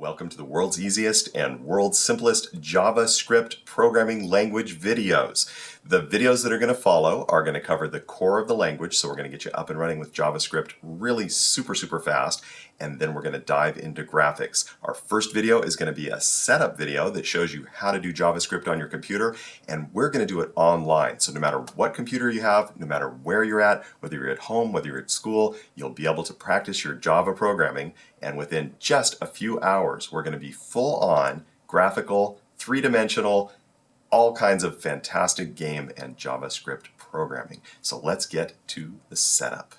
Welcome to the world's easiest and world's simplest JavaScript programming language videos. The videos that are going to follow are going to cover the core of the language, so we're going to get you up and running with JavaScript really super fast, and then we're going to dive into graphics. Our first video is going to be a setup video that shows you how to do JavaScript on your computer, and we're going to do it online. So no matter what computer you have, no matter where you're at, whether you're at home, whether you're at school, you'll be able to practice your Java programming, and within just a few hours, we're going to be full on graphical, three-dimensional, all kinds of fantastic game and JavaScript programming. So let's get to the setup.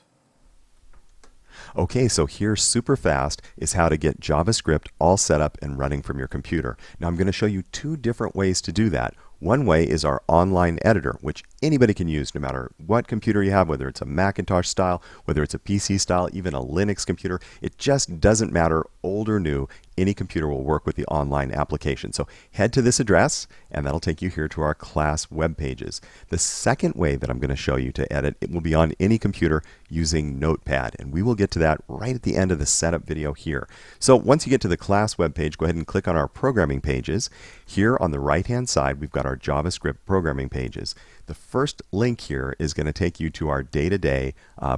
Okay, so here super fast is how to get JavaScript all set up and running from your computer. Now I'm going to show you two different ways to do that. One way is our online editor, which anybody can use no matter what computer you have, whether it's a Macintosh style, whether it's a PC style, even a Linux computer. It just doesn't matter, old or new, any computer will work with the online application. So head to this address and that'll take you here to our class web pages. The second way that I'm going to show you to edit, it will be on any computer using Notepad, and we will get to that right at the end of the setup video here. So once you get to the class web page, go ahead and click on our programming pages. Here on the right hand side we've got our JavaScript programming pages. The first link here is going to take you to our day-to-day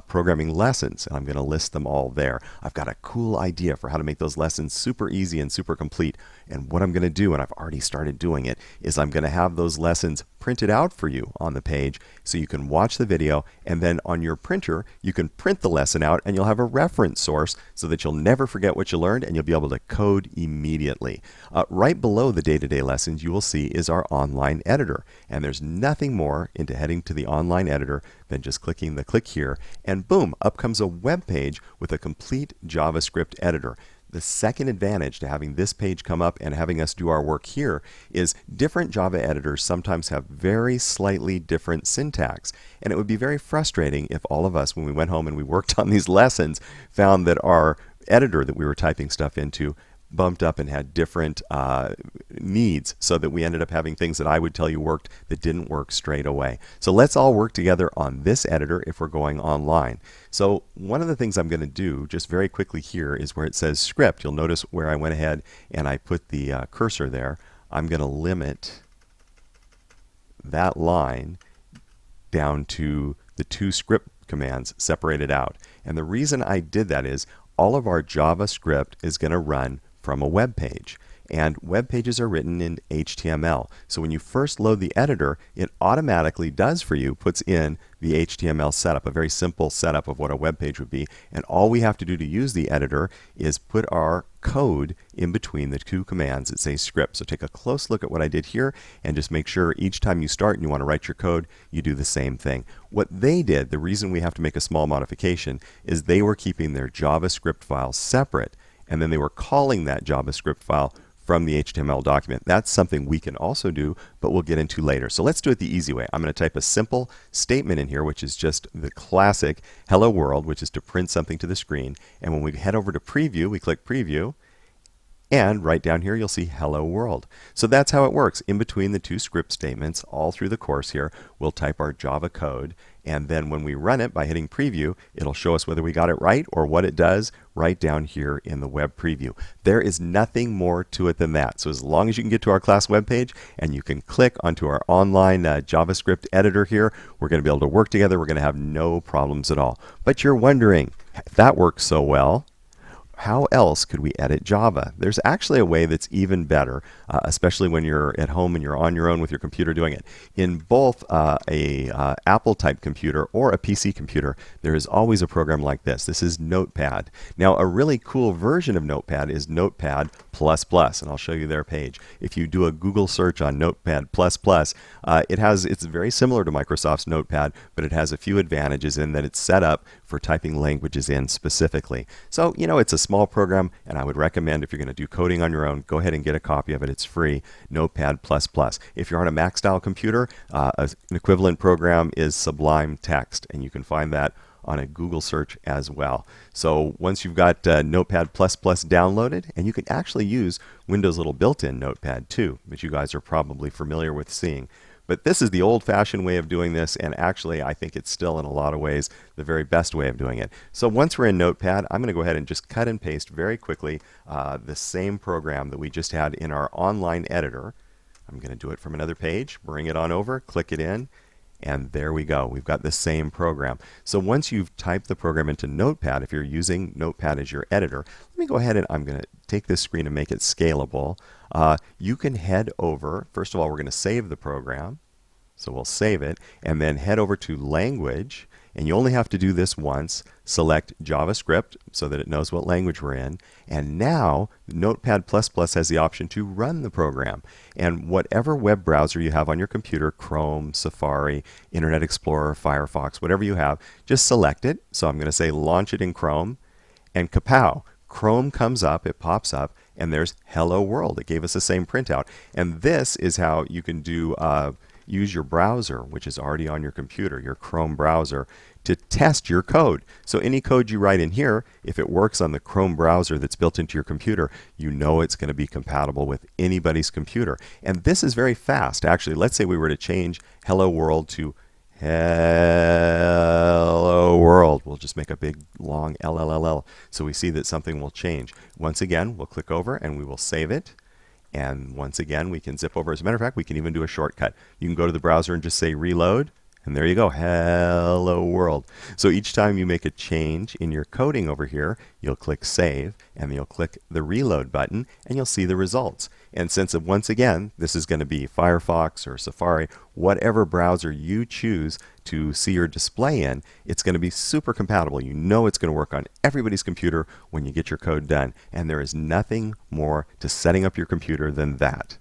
programming lessons, and I'm going to list them all there. I've got a cool idea for how to make those lessons super easy and super complete, and what I'm going to do, and I've already started doing it, is I'm going to have those lessons printed out for you on the page so you can watch the video, and then on your printer you can print the lesson out and you'll have a reference source so that you'll never forget what you learned and you'll be able to code immediately. Right below the day-to-day lessons you will see is our online editor, and there's nothing more into heading to the online editor than just clicking the click here, and boom, up comes a web page with a complete JavaScript editor. The second advantage to having this page come up and having us do our work here is different Java editors sometimes have very slightly different syntax, and it would be very frustrating if all of us, when we went home and we worked on these lessons, found that our editor that we were typing stuff into bumped up and had different needs, so that we ended up having things that I would tell you worked that didn't work straight away. So let's all work together on this editor if we're going online. So one of the things I'm going to do just very quickly here is where it says script. You'll notice where I went ahead and I put the cursor there. I'm going to limit that line down to the two script commands separated out. And the reason I did that is all of our JavaScript is going to run from a web page, and web pages are written in HTML. So when you first load the editor, it automatically does for you, puts in the HTML setup, a very simple setup of what a web page would be, and all we have to do to use the editor is put our code in between the two commands that say script. So take a close look at what I did here and just make sure each time you start and you want to write your code, you do the same thing. What they did, the reason we have to make a small modification, is they were keeping their JavaScript file separate, and then they were calling that JavaScript file from the HTML document. That's something we can also do, but we'll get into later. So let's do it the easy way. I'm going to type a simple statement in here, which is just the classic hello world, which is to print something to the screen. And when we head over to preview, we click preview, and right down here you'll see hello world. So that's how it works. In between the two script statements, all through the course here, we'll type our Java code, and then when we run it by hitting preview, it'll show us whether we got it right or what it does right down here in the web preview. There is nothing more to it than that. So as long as you can get to our class web page and you can click onto our online JavaScript editor here, we're going to be able to work together. We're going to have no problems at all. But you're wondering, if that works so well, how else could we edit Java? There's actually a way that's even better, especially when you're at home and you're on your own with your computer doing it. In both a Apple type computer or a PC computer, there is always a program like this. This is Notepad. Now a really cool version of Notepad is Notepad++, and I'll show you their page. If you do a Google search on Notepad++, it's very similar to Microsoft's Notepad, but it has a few advantages in that it's set up for typing languages in specifically. So, you know, it's a small program, and I would recommend if you're going to do coding on your own, go ahead and get a copy of it. It's free, Notepad++. If you're on a Mac style computer, an equivalent program is Sublime Text, and you can find that on a Google search as well. So once you've got Notepad++ downloaded, and you can actually use Windows' little built-in Notepad too, which you guys are probably familiar with seeing. But this is the old-fashioned way of doing this, and actually I think it's still in a lot of ways the very best way of doing it. So once we're in Notepad, I'm going to go ahead and just cut and paste very quickly the same program that we just had in our online editor. I'm going to do it from another page, bring it on over, click it in, and there we go. We've got the same program. So once you've typed the program into Notepad, if you're using Notepad as your editor, let me go ahead and I'm going to take this screen and make it scalable. You can head over, first of all, we're going to save the program. So we'll save it and then head over to language, and you only have to do this once. Select JavaScript so that it knows what language we're in, and now Notepad++ has the option to run the program. And whatever web browser you have on your computer, Chrome, Safari, Internet Explorer, Firefox, whatever you have, just select it. So I'm going to say launch it in Chrome, and kapow! Chrome comes up, it pops up, and there's Hello World. It gave us the same printout. And this is how you can do use your browser, which is already on your computer, your Chrome browser, to test your code. So any code you write in here, if it works on the Chrome browser that's built into your computer, you know it's going to be compatible with anybody's computer. And this is very fast. Actually, let's say we were to change Hello World to Hello World. We'll just make a big long LLLL so we see that something will change. Once again, we'll click over and we will save it. And once again, we can zip over. As a matter of fact, we can even do a shortcut. You can go to the browser and just say reload, and there you go, Hello World. So each time you make a change in your coding over here, you'll click Save, and you'll click the Reload button, and you'll see the results. And since, once again, this is going to be Firefox or Safari, whatever browser you choose to see your display in, it's going to be super compatible. You know it's going to work on everybody's computer when you get your code done. And there is nothing more to setting up your computer than that.